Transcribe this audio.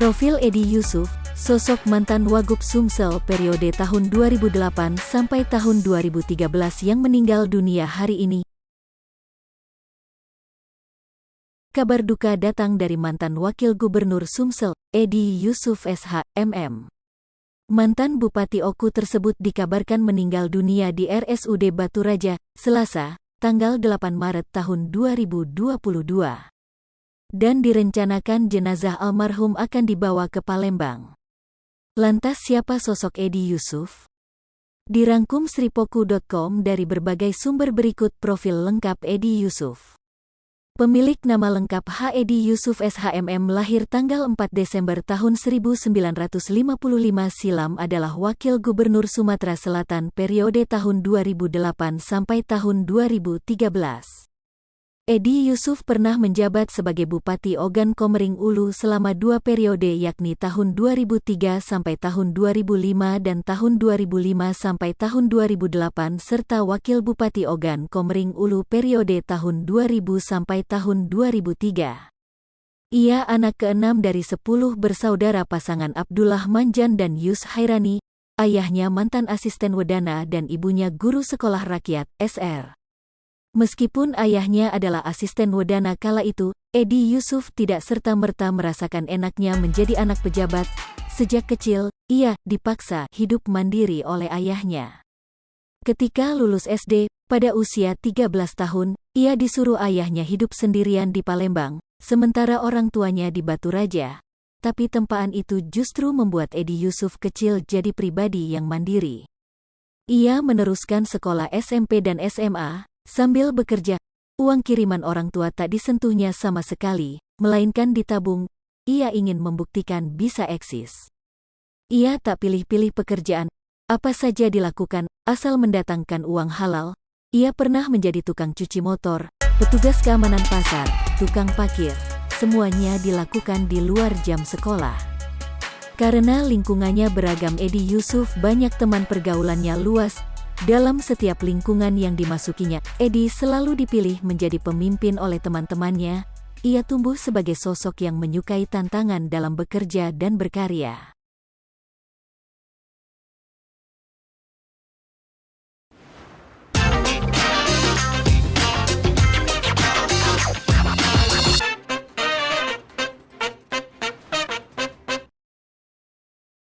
Profil Edi Yusuf, sosok mantan Wagub Sumsel periode tahun 2008 sampai tahun 2013 yang meninggal dunia hari ini. Kabar duka datang dari mantan Wakil Gubernur Sumsel, Edi Yusuf SH.MM. Mantan Bupati Oku tersebut dikabarkan meninggal dunia di RSUD Batu Raja, Selasa, tanggal 8 Maret tahun 2022. Dan direncanakan jenazah almarhum akan dibawa ke Palembang. Lantas siapa sosok Edi Yusuf? Dirangkum sripoku.com dari berbagai sumber berikut profil lengkap Edi Yusuf. Pemilik nama lengkap H. Edi Yusuf SH.MM lahir tanggal 4 Desember tahun 1955 silam adalah Wakil Gubernur Sumatera Selatan periode tahun 2008 sampai tahun 2013. Edi Yusuf pernah menjabat sebagai Bupati Ogan Komering Ulu selama 2 periode yakni tahun 2003 sampai tahun 2005 dan tahun 2005 sampai tahun 2008 serta Wakil Bupati Ogan Komering Ulu periode tahun 2000 sampai tahun 2003. Ia anak ke-6 dari 10 bersaudara pasangan Abdullah Manjan dan Yus Hairani, ayahnya mantan asisten Wedana dan ibunya guru sekolah rakyat, SR. Meskipun ayahnya adalah asisten Wedana kala itu, Edi Yusuf tidak serta-merta merasakan enaknya menjadi anak pejabat. Sejak kecil, ia dipaksa hidup mandiri oleh ayahnya. Ketika lulus SD, pada usia 13 tahun, ia disuruh ayahnya hidup sendirian di Palembang, sementara orang tuanya di Batu Raja. Tapi tempaan itu justru membuat Edi Yusuf kecil jadi pribadi yang mandiri. Ia meneruskan sekolah SMP dan SMA, sambil bekerja. Uang kiriman orang tua tak disentuhnya sama sekali, melainkan ditabung. Ia ingin membuktikan bisa eksis. Ia tak pilih-pilih pekerjaan, apa saja dilakukan, asal mendatangkan uang halal. Ia pernah menjadi tukang cuci motor, petugas keamanan pasar, tukang parkir. Semuanya dilakukan di luar jam sekolah. Karena lingkungannya beragam, Edi Yusuf banyak teman pergaulannya luas. Dalam setiap lingkungan yang dimasukinya, Edi selalu dipilih menjadi pemimpin oleh teman-temannya. Ia tumbuh sebagai sosok yang menyukai tantangan dalam bekerja dan berkarya.